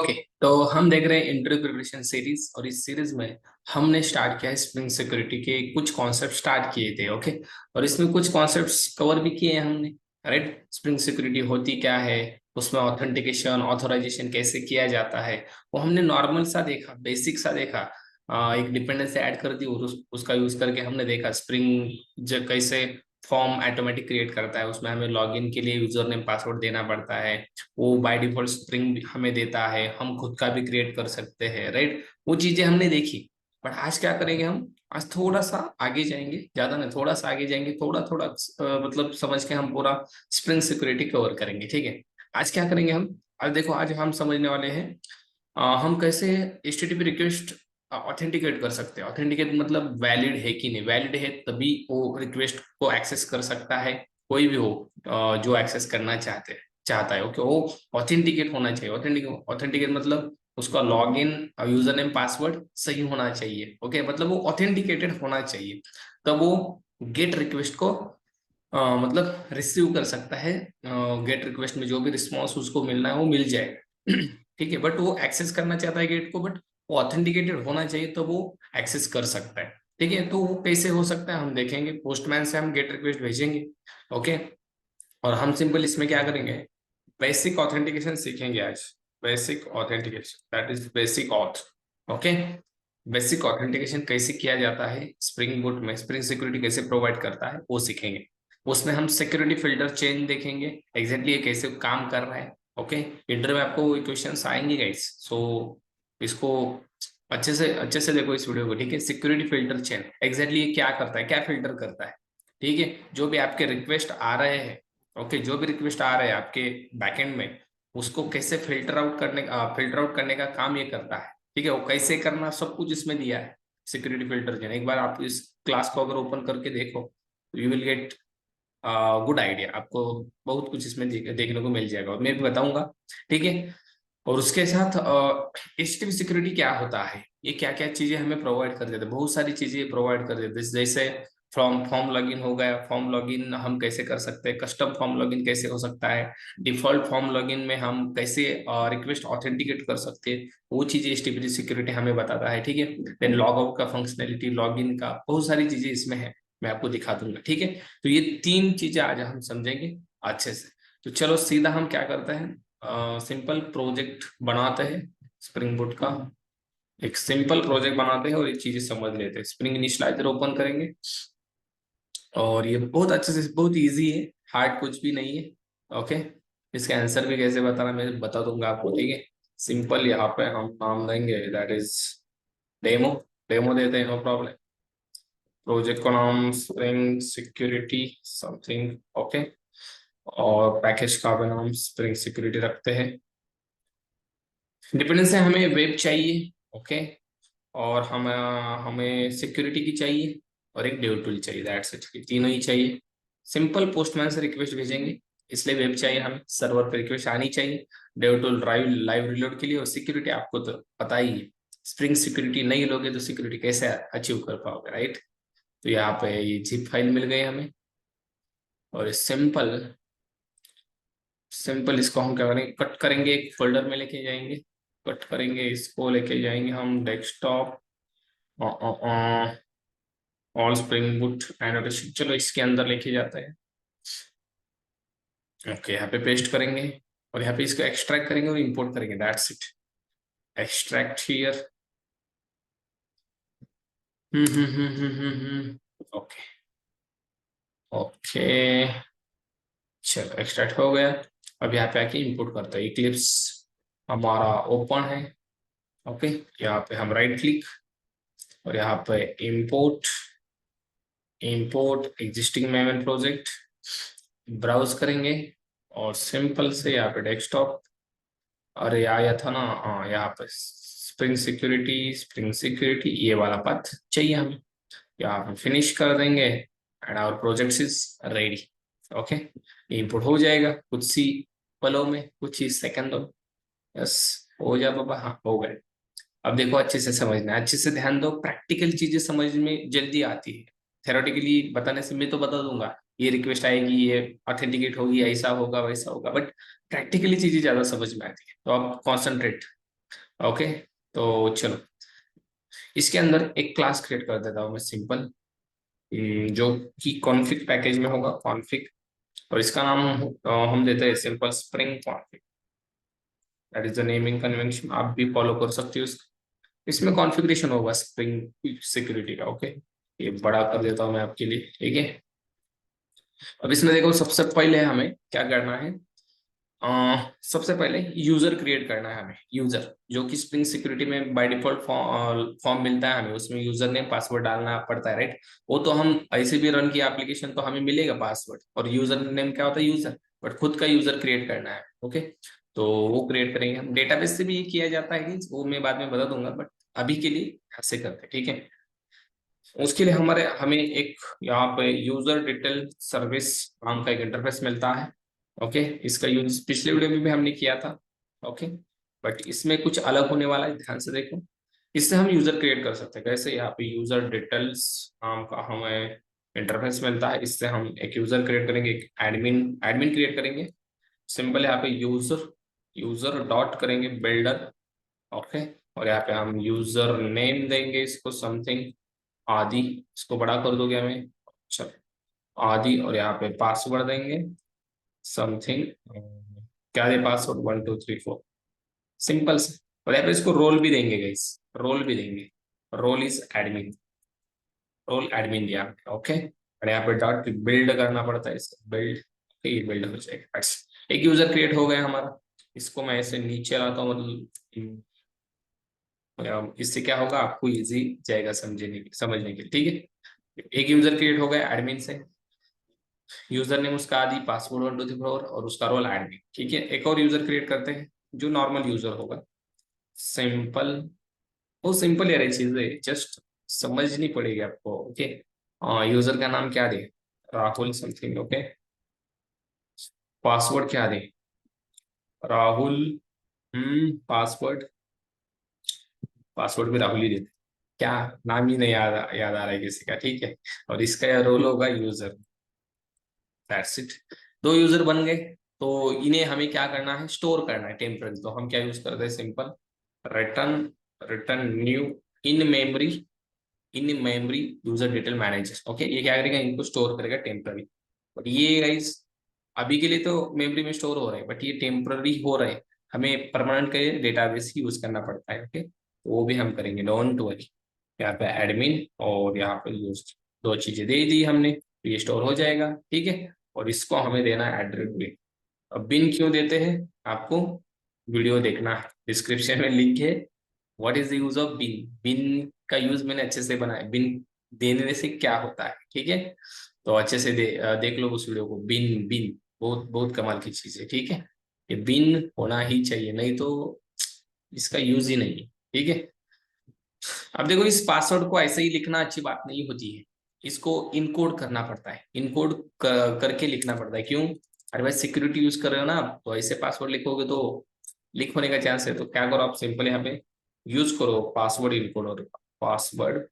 Okay. तो हम देख रहे हैं इंटरव्यू प्रिपरेशन सीरीज और इस सीरीज में हमने स्टार्ट किया है स्प्रिंग सिक्योरिटी के कुछ कॉन्सेप्ट स्टार्ट किए थे। ओके। और इसमें कुछ कॉन्सेप्ट्स कवर भी किए हैं हमने। राइट, स्प्रिंग सिक्योरिटी होती क्या है, उसमें ऑथेंटिकेशन ऑथोराइजेशन कैसे किया जाता है, वो हमने नॉर्मल सा देखा, बेसिक सा देखा। एक डिपेंडेंसी ऐड कर दी और उसका यूज करके हमने देखा स्प्रिंग कैसे फॉर्म ऑटोमेटिक क्रिएट करता है। उसमें हमें लॉगिन के लिए यूजर नेम पासवर्ड देना पड़ता है, वो बाय डिफॉल्ट स्प्रिंग हमें देता है, हम खुद का भी क्रिएट कर सकते हैं। राइट, वो चीजें हमने देखी। बट आज क्या करेंगे हम, आज थोड़ा सा आगे जाएंगे, ज्यादा नहीं, थोड़ा सा आगे जाएंगे, थोड़ा थोड़ा मतलब समझ के हम पूरा स्प्रिंग सिक्योरिटी कवर करेंगे। ठीक है, आज क्या करेंगे हम, आज देखो, आज हम समझने वाले हैं हम कैसे HTTP रिक्वेस्ट ऑथेंटिकेट कर सकते हैं। ऑथेंटिकेट मतलब वैलिड है कि नहीं, वैलिड है तभी वो रिक्वेस्ट को एक्सेस कर सकता है, कोई भी हो जो एक्सेस करना चाहता है। ओके, वो ऑथेंटिकेट होना चाहिए। ऑथेंटिकेट मतलब उसका लॉगिन यूजर नेम पासवर्ड सही होना चाहिए। ओके, मतलब वो ऑथेंटिकेटेड होना चाहिए, तब वो गेट रिक्वेस्ट को मतलब रिसीव कर सकता है। गेट रिक्वेस्ट में जो भी रिस्पॉन्स उसको मिलना है वो मिल जाएगा। ठीक है, बट वो एक्सेस करना चाहता है गेट को, बट वो ऑथेंटिकेटेड होना चाहिए तो वो एक्सेस कर सकता है। ठीक है, तो वो कैसे हो सकता है हम देखेंगे। पोस्टमैन से हम गेट रिक्वेस्ट भेजेंगे। ओके, और हम सिंपल इसमें क्या करेंगे, बेसिक ऑथेंटिकेशन सीखेंगे आज। Basic authentication, that is basic auth. Okay, basic authentication कैसे किया जाता है स्प्रिंग बूट में, स्प्रिंग सिक्योरिटी कैसे प्रोवाइड करता है वो सीखेंगे। उसमें हम सिक्योरिटी फिल्टर चेन देखेंगे, एग्जैक्टली ये कैसे काम कर रहा है। ओके, इंटरव्यू में आपको क्वेश्चंस आएंगे गाइस, सो इसको अच्छे से देखो इस वीडियो को। ठीक है, सिक्योरिटी फिल्टर चेन एग्जैक्टली ये क्या करता है, क्या फिल्टर करता है। ठीक है, जो भी आपके रिक्वेस्ट आ रहे हैं, ओके, जो भी रिक्वेस्ट आ रहे हैं आपके बैकएंड में, उसको कैसे फिल्टर आउट करने का काम ये करता है। ठीक है, वो कैसे करना सब कुछ इसमें दिया है सिक्योरिटी फिल्टर जन। एक बार आप इस क्लास को अगर ओपन करके देखो, you will get good idea, आपको बहुत कुछ इसमें देखने को मिल जाएगा और मैं भी बताऊंगा। ठीक है, और उसके साथ HTTP सिक्योरिटी क्या होता है, ये क्या क्या चीजें हमें प्रोवाइड कर देते हैं, बहुत सारी चीजें प्रोवाइड कर देते हैं। जैसे फॉर्म लॉगिन हो गया, फॉर्म लॉगिन हम कैसे कर सकते हैं, कस्टम फॉर्म लॉगिन कैसे हो सकता है, डिफॉल्ट फॉर्म लॉगिन में हम कैसे रिक्वेस्ट ऑथेंटिकेट कर सकते हैं, वो चीजें HTTP सिक्योरिटी हमें बताता है। ठीक है, देन लॉग आउट का फंक्शनैलिटी, लॉगिन का, बहुत सारी चीजें इसमें है, मैं आपको दिखा दूंगा। ठीक है, तो ये तीन चीजें आज हम समझेंगे अच्छे से। तो चलो सीधा हम क्या करते हैं, सिंपल प्रोजेक्ट बनाते हैं स्प्रिंग बूट का। एक सिंपल प्रोजेक्ट बनाते हैं और ये चीजें समझ लेते हैं। स्प्रिंग इनिशियलाइजर ओपन करेंगे और ये बहुत अच्छे से, बहुत इजी है, हार्ड कुछ भी नहीं है। ओके, इसका आंसर भी कैसे बताना मैं बता दूंगा आपको। ठीक है, सिंपल यहाँ पे हम नाम देंगे, दैट इज डेमो। डेमो देते हैं, नो प्रॉब्लम। प्रोजेक्ट का नाम स्प्रिंग सिक्योरिटी समथिंग। ओके, और पैकेज का भी नाम स्प्रिंग सिक्योरिटी रखते हैं। डिपेंडेंसी हमें वेब चाहिए। ओके, और हमें सिक्योरिटी की चाहिए और एक डेव टूल चाहिए, दैट्स इट, तीनों ही चाहिए। सिंपल पोस्टमैन से रिक्वेस्ट भेजेंगे, इसलिए वेब चाहिए हमें, सर्वर पर रिक्वेस्ट आनी चाहिए, dev tool drive live reload के लिए, और सिक्योरिटी आपको तो पता ही है, स्प्रिंग सिक्योरिटी नहीं लोगे तो सिक्योरिटी कैसे अचीव कर पाओगे। राइट, तो यहाँ पे ये जिप फाइल मिल गई हमें, और सिंपल सिंपल इसको हम क्या करेंगे, कट करेंगे, एक फोल्डर में लेके जाएंगे, कट करेंगे, इसको लेके जाएंगे हम desktop, all spring boot annotation, चलो इसके अंदर लेके जाते हैं। ओके, यहाँ पे पेस्ट करेंगे और यहाँ पे इसको एक्सट्रैक्ट करेंगे और इंपोर्ट करेंगे, that's it. Extract here. Okay, okay, चलो एक्सट्रैक्ट हो गया। अब यहाँ पे आके इंपोर्ट करते हैं, इक्लिप्स हमारा ओपन है। ओके, यहाँ पे हम राइट क्लिक और यहाँ पे import, import existing Maven project, browse करेंगे और सिंपल से यहाँ पे डेस्कटॉप, अरे आया था ना, हाँ यहाँ पे स्प्रिंग सिक्योरिटी ये वाला पाथ चाहिए हमें। यहाँ पे फिनिश कर देंगे and our project is ready. Okay, input हो जाएगा कुछ सी पलों में, कुछ ही सेकंडों में। यस, हो जा बाबा, हाँ हो गए। अब देखो अच्छे से समझना है, अच्छे से ध्यान दो, प्रैक्टिकल चीजें समझ में जल्दी आती है। थेरोटिकली बताने से मैं तो बता दूंगा, ये रिक्वेस्ट आएगी, ये ऑथेंटिकेट होगी, ऐसा होगा वैसा होगा, बट प्रैक्टिकली चीजें ज्यादा समझ में आती है, तो आप कॉन्सेंट्रेट। ओके, तो चलो इसके अंदर एक क्लास क्रिएट कर देता हूँ मैं, सिंपल, जो कि कॉन्फ़िग पैकेज में होगा, कॉन्फ़िग, और इसका नाम हम देते हैं simple spring config. That is the naming convention, आप भी फॉलो कर सकते हो इसको। इसमें कॉन्फ़िगरेशन होगा स्प्रिंग सिक्योरिटी का। ओके, ये बड़ा कर देता हूँ मैं आपके लिए, ठीक है। अब इसमें देखो सबसे पहले हमें क्या करना है, सबसे पहले यूजर क्रिएट करना है हमें, यूजर, जो कि स्प्रिंग सिक्योरिटी में बाय डिफॉल्ट फॉर्म मिलता है हमें, उसमें यूजर नेम पासवर्ड डालना पड़ता है, राइट। वो तो हम ऐसे भी रन किया एप्लीकेशन तो हमें मिलेगा पासवर्ड, और यूजर नेम क्या होता है, यूजर, बट खुद का यूजर क्रिएट करना है। ओके, तो वो क्रिएट करेंगे हम, डेटाबेस से भी ये किया जाता है कि वो मैं बाद में बता दूंगा, बट अभी के लिए ऐसे करते हैं, ठीक है। उसके लिए हमें एक यहाँ पे यूजर डिटेल सर्विस नाम का एक इंटरफेस मिलता है। ओके, इसका यूज पिछले वीडियो में भी हमने किया था। ओके, बट इसमें कुछ अलग होने वाला है, ध्यान से देखो। इससे हम यूजर क्रिएट कर सकते हैं कैसे, यहाँ पे यूजर डिटेल्स नाम का हमें इंटरफेस मिलता है। इससे हम एक यूजर क्रिएट करेंगे, एक एडमिन एडमिन क्रिएट करेंगे। सिंपल यहाँ पे यूजर यूजर डॉट करेंगे बिल्डर। ओके, और यहाँ पे हम यूजर नेम देंगे इसको समथिंग आदि, इसको बड़ा कर दोगे हमें, चलो आदि, और यहाँ पे पासवर्ड देंगे समथिंग, क्या दे पासवर्ड, 1 2 3 4, सिंपल से। और यहाँ पे इसको रोल भी देंगे गाइस, रोल भी देंगे, role is admin, role admin दिया। ओके, और यहाँ पे डॉट बिल्ड करना पड़ता है, इसको बिल्ड, ये बिल्ड हो जाएगा। अच्छा, एक यूजर क्रिएट हो गया हमारा। इसको मैं ऐसे नीचे लाता हूँ, मतलब इससे क्या होगा, आपको इजी जाएगा समझने के लिए, ठीक है। एक यूजर क्रिएट हो गया एडमिन से, यूजर नेम उसका आदि, पासवर्ड 1 2 3 4, और उसका रोल एडमिन, ठीक है। एक और यूजर क्रिएट करते हैं जो नॉर्मल यूजर होगा, सिंपल, वो सिंपल यार, ये चीजें जस्ट समझनी पड़ेगी आपको। ओके, यूजर का नाम क्या दे, राहुल समथिंग। ओके, पासवर्ड क्या दे, राहुल, पासवर्ड, पासवर्ड भी राहुल ही देते, क्या, नाम ही नहीं याद आ रहा है किसी का, ठीक है। और इसका रोल होगा यूजर, दैट्स इट। दो यूजर बन गए, तो इन्हें हमें क्या करना है, स्टोर करना है टेम्पररी। तो हम क्या यूज करते हैं, simple return, return new in memory user detail manager. Okay, ये क्या करेगा, इनको स्टोर करेगा टेम्पररी। बट ये गाइस अभी के लिए तो मेमोरी में स्टोर हो रहे हैं, बट ये टेम्पररी हो रहे हैं, हमें परमानेंट का डेटाबेस ही यूज करना पड़ता है। ओके, तो वो भी हम करेंगे, डोंट वरी। यहाँ पे एडमिन और यहाँ पे यूज, दो चीजें दे दी हमने, तो ये स्टोर हो जाएगा, ठीक है। और इसको हमें देना है एड्रेस बिन। अब बिन क्यों देते हैं, आपको वीडियो देखना है, डिस्क्रिप्शन में लिंक है। What is the use of bin, bin का यूज मैंने अच्छे से बनाया, बिन देने से क्या होता है, ठीक है। तो अच्छे से देख लो उस वीडियो को, बिन बिन बहुत बहुत कमाल की चीज है, ठीक है। ये बिन होना ही चाहिए, नहीं तो इसका यूज ही नहीं है, ठीक है। अब देखो इस पासवर्ड को ऐसे ही लिखना अच्छी बात नहीं होती है, इसको इनकोड करना पड़ता है, इनकोड करके लिखना पड़ता है, क्यों, अरे भाई सिक्योरिटी यूज कर रहे हो ना आप, तो ऐसे पासवर्ड लिखोगे तो लीक होने का चांस है। तो क्या करो आप, सिंपल यहाँ पे यूज करो password encoder, password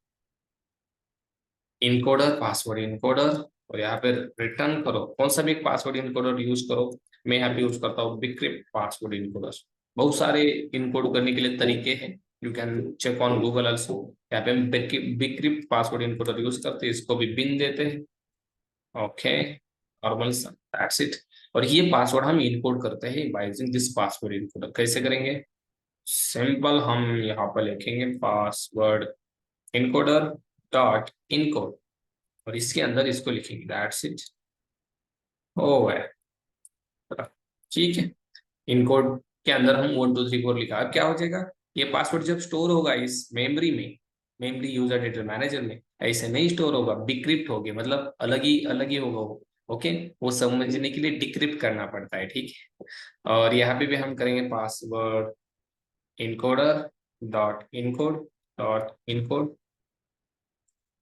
encoder, password encoder, और यहाँ पे रिटर्न करो कौन सा भी एक पासवर्ड इनकोडर यूज करो। मैं यहाँ पे यूज करता हूँ बिक्रिप्ट पासवर्ड इनकोडर। बहुत सारे इनकोड करने के लिए तरीके हैं, you can check on Google also. यहाँ पे हम बिक्रिप्ट पासवर्ड इनकोडर यूज करते हैं, इसको भी बिन देते हैं। Okay, normal, that's it. और ये पासवर्ड हम इनकोड करते हैं by using this password encoder. कैसे करेंगे, सिंपल, हम यहाँ पर लिखेंगे पासवर्ड इनकोडर डॉट इनकोड, और इसके अंदर इसको लिखेंगे, दैट्स इट। ओ है, ठीक है। इनकोड के अंदर हम 1 2 3 4 लिखा, अब क्या हो जाएगा, ये पासवर्ड जब स्टोर होगा इस मेमोरी में, मेमोरी यूजर डेटा मैनेजर में, ऐसे नहीं स्टोर होगा, डिक्रिप्ट हो गया, मतलब अलग ही होगा वो। ओके, वो समझने के लिए डिक्रिप्ट करना पड़ता है, ठीक है। और यहाँ पे भी हम करेंगे पासवर्ड इनकोडर डॉट इनकोड,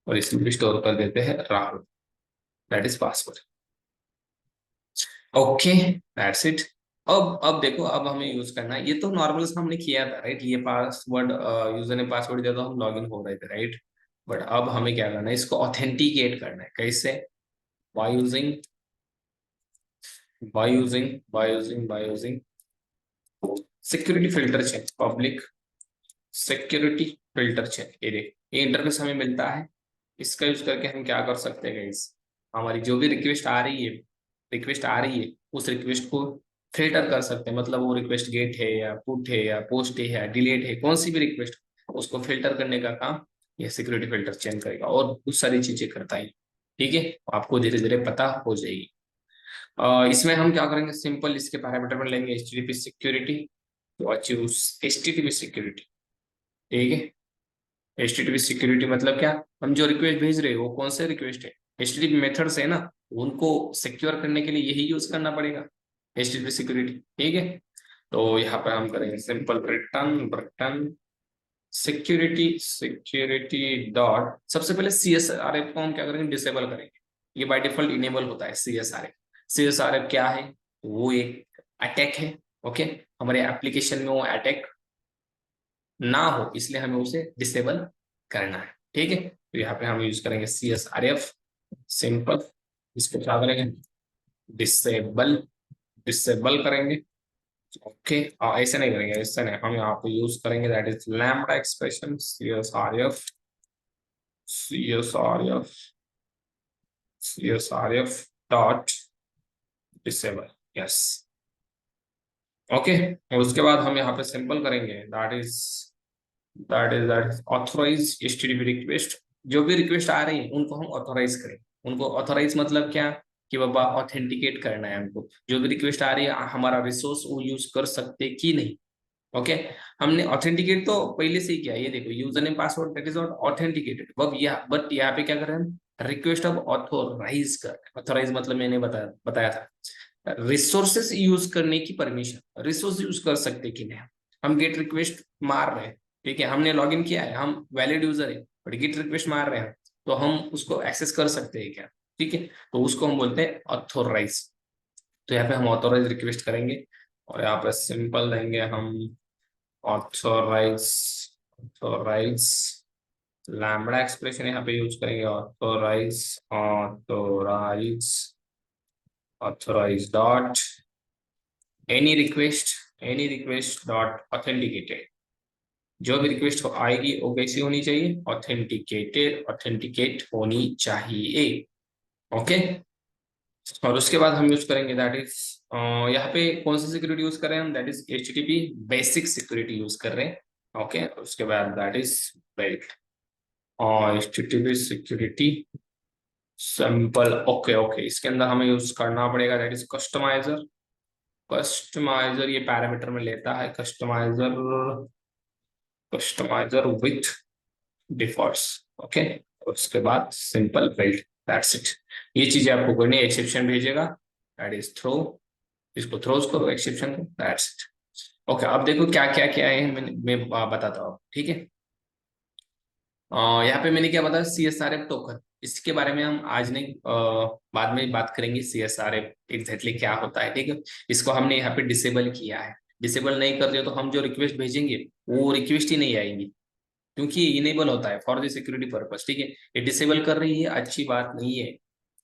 और इसमें भी स्टोर कर देते हैं Rahul, that is password. Okay, that's it. अब देखो, अब हमें यूज करना है, ये तो नॉर्मल हमने किया था, राइट। ये पासवर्ड, यूजर ने पासवर्ड दिया तो हम लॉगिन हो रहे थे, राइट। बट अब हमें क्या करना है, इसको ऑथेंटिकेट करना है, कैसे, by using by using security filter check public security filter check, ये देख ये इंटरफेस हमें मिलता है। इसका यूज करके हम क्या कर सकते हैं गाइस, हमारी जो भी रिक्वेस्ट आ रही है उस रिक्वेस्ट को फिल्टर कर सकते हैं। मतलब वो रिक्वेस्ट गेट है या पुट है या पोस्ट है या डिलीट है, कौन सी भी रिक्वेस्ट, उसको फिल्टर करने का काम ये सिक्योरिटी फिल्टर चेक करेगा और बहुत सारी चीजें करता है। ठीक है, आपको धीरे धीरे पता हो जाएगी। इसमें हम क्या करेंगे, सिंपल इसके पैरामीटर में लेंगे HTTP सिक्योरिटी तो अचीव HTTP सिक्योरिटी। ठीक है, HTTP सिक्योरिटी मतलब क्या, हम जो रिक्वेस्ट भेज रहे हैं वो कौन से रिक्वेस्ट है, HTTP मेथड्स है ना, उनको सिक्योर करने के लिए यही यूज करना पड़ेगा, HTTP सिक्योरिटी। ठीक है, तो यहाँ पे हम करेंगे simple return return security security dot, सबसे पहले CSRF को हम क्या करेंगे, डिसेबल करेंगे। ये बाय डिफॉल्ट इनेबल होता है CSRF। CSRF क्या है, वो एक अटैक है। ओके, हमारे एप्लीकेशन में वो अटैक ना हो इसलिए हमें उसे डिसेबल करना है। ठीक है, तो यहाँ पे हम यूज करेंगे CSRF सिंपल, इसको क्या करेंगे, डिसेबल डिसेबल करेंगे। ओके, ऐसे नहीं करेंगे, ऐसे नहीं, हम यहाँ पे यूज करेंगे that is lambda expression CSRF CSRF CSRF dot disable, yes. Okay, और उसके बाद हम यहाँ पे सिंपल करेंगे that is authorize HTTP request. जो भी रिक्वेस्ट आ रही है उनको हम ऑथोराइज करें। उनको ऑथोराइज मतलब क्या, कि बाबा ऑथेंटिकेट करना है हमको, जो भी रिक्वेस्ट आ रही है हमारा रिसोर्स वो यूज कर सकते कि नहीं। ओके, हमने ऑथेंटिकेट तो पहले से ही किया, ये देखो user name password that is not authenticated, but यहाँ पे क्या कर रहे हैं हम, रिक्वेस्ट अब ऑथोराइज कर, ऑथोराइज मतलब मैंने बताया था रिसोर्सेस यूज करने की परमिशन, रिसोर्स यूज कर सकते कि नहीं। हम गेट रिक्वेस्ट मार रहे हैं, ठीक है, हमने लॉगिन किया है, हम वैलिड यूजर है, बट गेट रिक्वेस्ट मार रहे हैं, तो हम उसको एक्सेस कर सकते हैं क्या। ठीक है, तो उसको हम बोलते हैं ऑथोराइज। तो यहाँ पे हम ऑथोराइज रिक्वेस्ट करेंगे और यहाँ पे सिंपल देंगे हम ऑथोराइज ऑथोराइज लैम्बडा एक्सप्रेशन यहाँ पे यूज करेंगे, authorize authorize authorize dot any request dot authenticated. जो भी रिक्वेस्ट आएगी वो कैसी होनी चाहिए, ऑथेंटिकेट होनी चाहिए। ओके, और उसके बाद हम यूज करेंगे दैट इज यहाँ पे कौन सी सिक्योरिटी यूज कर रहे हैं हम, that is HTTP basic security use कर रहे हैं। ओके, उसके बाद दैट इज बेल्ट और HTTP security simple. Okay okay, इसके अंदर हमें यूज करना पड़ेगा दैट इज कस्टमाइजर। कस्टमाइजर ये पैरामीटर में लेता है, customiser customiser with defaults. Okay, उसके बाद सिंपल बिल्ड, दैट्स इट। ये चीजें आपको करनी है, एक्सेप्शन भेजेगा दैट इज थ्रो, इसको थ्रोज करो एक्सेप्शन को, दैट्स इट। ओके, अब देखो क्या है, मैं बताता हूँ। ठीक है, यहाँ पे मैंने क्या बताया, CSRF टोकन, इसके बारे में हम आज नहीं बाद में बात करेंगे। CSRF एग्जैक्टली क्या होता है, ठीक है। इसको हमने यहाँ पे डिसेबल किया है, डिसेबल नहीं कर दिया तो हम जो रिक्वेस्ट भेजेंगे वो रिक्वेस्ट ही नहीं आएंगी, क्योंकि ये इनेबल होता है फॉर द सिक्योरिटी पर्पस। ठीक है, ये डिसेबल कर रही है, अच्छी बात नहीं है,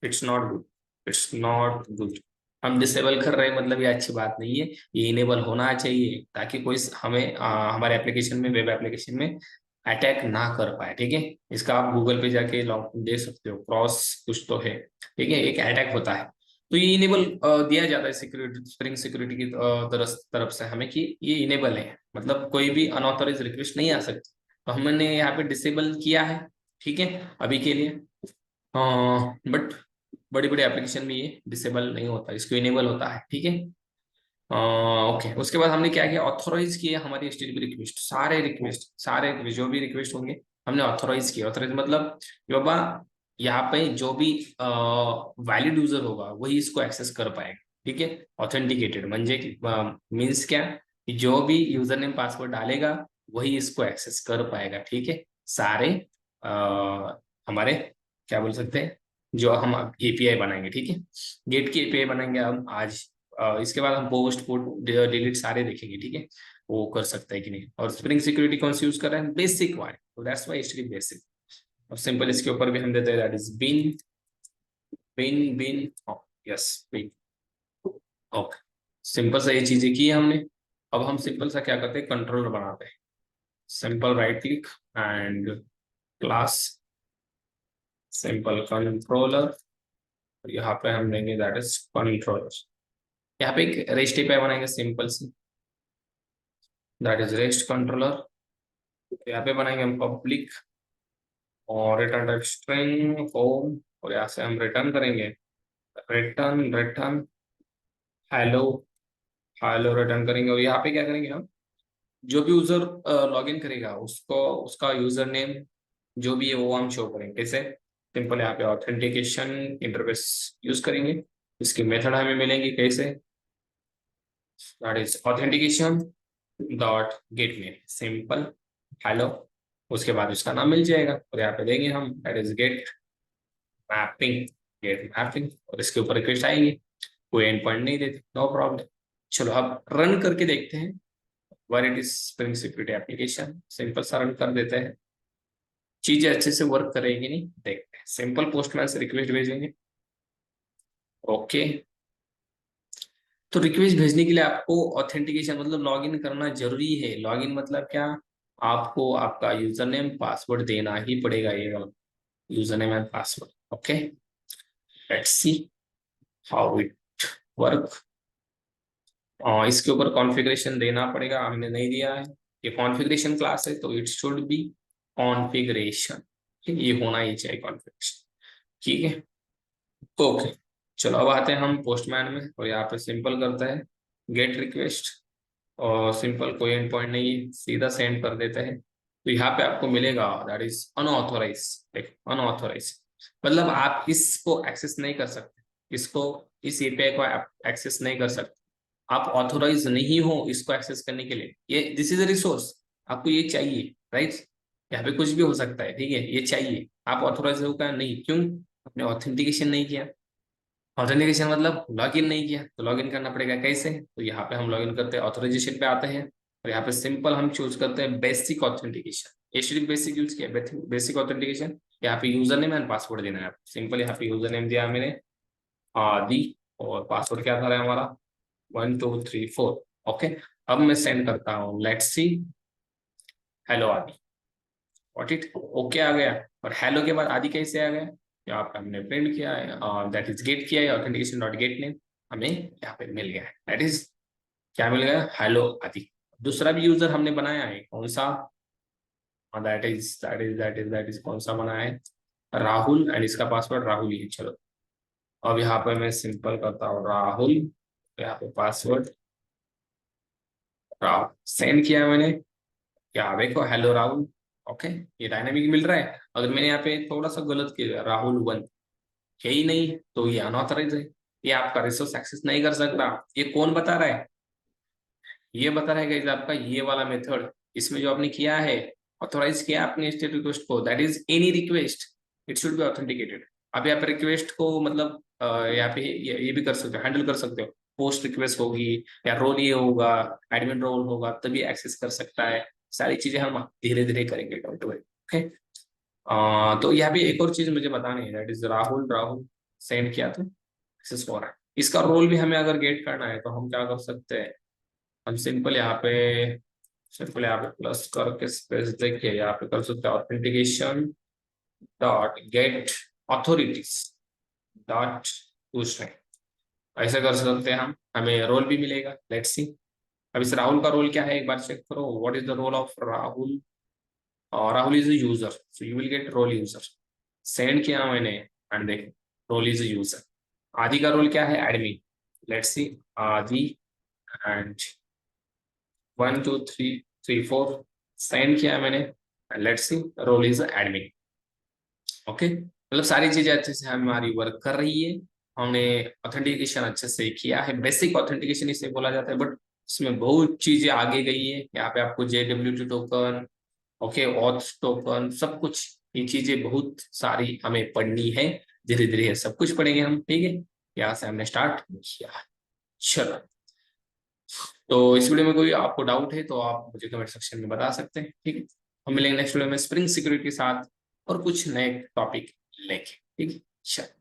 it's not good, it's not good. हम डिसेबल कर रहे हैं मतलब ये अच्छी बात नहीं है, ये इनेबल होना चाहिए ताकि कोई हमें हमारे एप्लीकेशन में, वेब एप्लीकेशन में अटैक ना कर पाए। ठीक है, इसका आप गूगल पे जाके लॉग देख सकते हो, क्रॉस कुछ तो है। ठीक है, एक अटैक होता है, तो ये इनेबल दिया जाता है सिक्योरिटी, स्प्रिंग सिक्योरिटी की तरफ से हमें कि ये इनेबल है, मतलब कोई भी अनऑथोराइज रिक्वेस्ट नहीं आ सकती। तो हमने यहाँ पे डिसेबल किया है, ठीक है, अभी के लिए। बट बड़ी बड़ी एप्लीकेशन में ये डिसेबल नहीं होता, इसको इनेबल होता है। ठीक है, ओके, उसके बाद हमने क्या किया, ऑथोराइज किए हमारी HTTP रिक्वेस्ट, सारे जो भी रिक्वेस्ट होंगे हमने ऑथोराइज किया। ऑथोराइज मतलब कि बाबा यहाँ पे जो भी वैलिड यूजर होगा वही इसको एक्सेस कर पाएगा। ठीक है, ऑथेंटिकेटेड म्हणजे मीन्स क्या, कि जो भी यूजर नेम पासवर्ड डालेगा वही इसको एक्सेस कर पाएगा। ठीक है, सारे हमारे क्या बोल सकते हैं, जो हम API बनाएंगे। ठीक है, गेट की API बनाएंगे हम आज। इसके बाद हम पोस्ट पुट डिलीट सारे देखेंगे। ठीक है, वो कर सकता है कि नहीं। और स्प्रिंग सिक्योरिटी कौन सी यूज कर रहे हैं, बेसिक वाले, तो दैट्स व्हाई HTTP बेसिक। और सिंपल इसके ऊपर भी हम देते हैं that is bean bean bean, yes bean. Okay, simple सा ये चीजें की है हमने। अब हम सिंपल सा क्या करते हैं, कंट्रोलर बनाते हैं। Simple right click and class simple controller, यहाँ पे हम देंगे दैट इज कंट्रोलर। यहाँ पे एक रेस्ट एपीआई बनाएंगे सिंपल सी, दैट इज रेस्ट कंट्रोलर। यहाँ पे बनाएंगे हम पब्लिक और रिटर्न टाइप स्ट्रिंग होम, और यहाँ से हम रिटर्न करेंगे return return hello, hello return करेंगे। और यहाँ पे क्या करेंगे हम, जो भी यूजर लॉगिन करेगा उसको उसका यूजर नेम जो भी है वो हम शो करेंगे। कैसे, सिंपल यहाँ पे ऑथेंटिकेशन इंटरफेस यूज करेंगे, इसकी मेथड हमें मिलेंगी कैसे, that is authentication dot gate name simple hello, उसके बाद उसका नाम मिल जाएगा और यहाँ पे देंगे हम that is get mapping, get mapping, और इसके ऊपर रिक्वेस्ट आएंगी, कोई एंड पॉइंट नहीं देते, नो प्रॉब्लम। चलो अब रन करके देखते हैं, where it is spring security application, simple सा रन कर देते हैं, चीजें अच्छे से वर्क करेंगी नहीं देखते हैं। सिंपल पोस्टमैन से रिक्वेस्ट भेजेंगे, ओके। तो रिक्वेस्ट भेजने के लिए आपको ऑथेंटिकेशन मतलब लॉगिन करना जरूरी है। लॉगिन मतलब क्या, आपको आपका यूजर नेम पासवर्ड देना ही पड़ेगा, ये वाला user name and password, okay. Let's see how it work. इसके ऊपर कॉन्फ़िगरेशन देना पड़ेगा, हमने नहीं दिया है, ये कॉन्फ़िगरेशन क्लास है तो इट शुड बी कॉन्फ़िगरेशन, ये होना ही चाहिए कॉन्फ़िगरेशन, ठीक है, ओके। चलो अब आते हैं हम पोस्टमैन में, और यहाँ पे सिंपल करता है गेट रिक्वेस्ट, और सिंपल कोई एंड पॉइंट नहीं है, सीधा सेंड कर देते हैं। तो यहाँ पे आपको मिलेगा दैट इज अनऑथोराइज, अनऑथोराइज मतलब आप इसको एक्सेस नहीं कर सकते, इसको इस एपीआई को आप एक्सेस नहीं कर सकते, आप ऑथोराइज नहीं हो इसको एक्सेस करने के लिए। ये दिस इज अ रिसोर्स, आपको ये चाहिए, राइट। यहाँ पे कुछ भी हो सकता है, ठीक है, ये चाहिए, आप ऑथोराइज हो क्या नहीं, क्यों, आपने ऑथेंटिकेशन नहीं किया। ऑथेंटिकेशन मतलब लॉगिन नहीं किया, तो लॉगिन करना पड़ेगा कैसे, तो यहाँ पे हम लॉगिन करते हैं, ऑथोराइजेशन पे आते हैं, और यहाँ पे सिंपल हम चूज करते हैं बेसिक ऑथेंटिकेशन, ये सिर्फ बेसिक यूज किया, बेसिक ऑथेंटिकेशन। यहाँ पे यूजर नेम एंड पासवर्ड देना है, सिंपल यहाँ पे यूजर नेम दिया मैंने आदि, और पासवर्ड क्या था हमारा 1234, ओके। अब मैं सेंड करता हूँ, लेट्स सी हेलो आदि, व्हाट इट, ओके आ गया। और हेलो के बाद आदि कैसे आ गया, यहाँ पे हमने प्रिंट किया है, दैट इज गेट किया है ऑथेंटिकेशन डॉट गेट नेम, हमें यहाँ पे मिल गया है, दैट इज क्या मिल गया, हेलो आदि। दूसरा भी यूजर हमने बनाया है, कौन सा, दैट इज कौन सा बनाया है, राहुल, एंड इसका पासवर्ड राहुल ही है। चलो अब यहाँ पे मैं सिंपल करता हूँ राहुल, यहाँ पे पासवर्ड राहुल सेंड किया मैंने, क्या देखो हेलो राहुल, ओके, ये डायनामिक मिल रहा है। अगर मैंने यहाँ पे थोड़ा सा गलत किया राहुल वन है ही नहीं, तो ये अनऑथराइज है, ये आपका रिसोर्स एक्सेस नहीं कर सकता। ये कौन बता रहा है, ये बता रहा है guys आपका ये वाला मेथड, इसमें जो आपने किया है, ऑथोराइज किया आपने स्टेट रिक्वेस्ट को, that is any request it should be authenticated. अब यहाँ पे रिक्वेस्ट को मतलब यहाँ पे ये भी कर सकते हो, हैंडल कर सकते हो, पोस्ट रिक्वेस्ट होगी या रोल ये होगा, एडमिन रोल होगा, तभी एक्सेस कर सकता है। सारी चीजें हम धीरे धीरे करेंगे, डोंट वरी, ओके। तो यहाँ पे एक और चीज मुझे बतानी है, that is Rahul, Rahul send किया तो एक्सेस हो रहा है। इसका रोल भी हमें अगर गेट करना है तो हम क्या कर सकते हैं, हम सिंपल यहाँ पे प्लस करके स्पेस देखिए, यहाँ पे कर सकते हैं authentication dot gate authorities dot user, ऐसे कर सकते हैं हम, हमें रोल भी मिलेगा, लेट्स सी। अब इस राहुल का रोल क्या है एक बार चेक करो, what is the role of Rahul, और Rahul is a user, so you will get role user, send किया मैंने एंड देख रोल इज a यूजर। आदि का रोल क्या है, एडमिन, लेट्स सी आदि एंड 1234 सेंड किया मैंने, let's see role is admin, okay. मतलब सारी चीजें अच्छे से हमारी वर्क कर रही है, हमने ऑथेंटिकेशन अच्छे से किया है, बेसिक ऑथेंटिकेशन इसे बोला जाता है, बट इसमें बहुत चीजें आगे गई है। यहाँ पे आपको JWT token, okay, auth token, सब कुछ, ये चीजें बहुत सारी हमें पढ़नी है, धीरे धीरे सब कुछ पढ़ेंगे हम, ठीक है। यहाँ से हमने स्टार्ट किया, चलो। तो इस वीडियो में कोई आपको डाउट है तो आप मुझे कमेंट सेक्शन में बता सकते हैं, ठीक है। हम मिलेंगे नेक्स्ट वीडियो में स्प्रिंग सिक्योरिटी के साथ और कुछ नए टॉपिक लेके, ठीक है, चलो।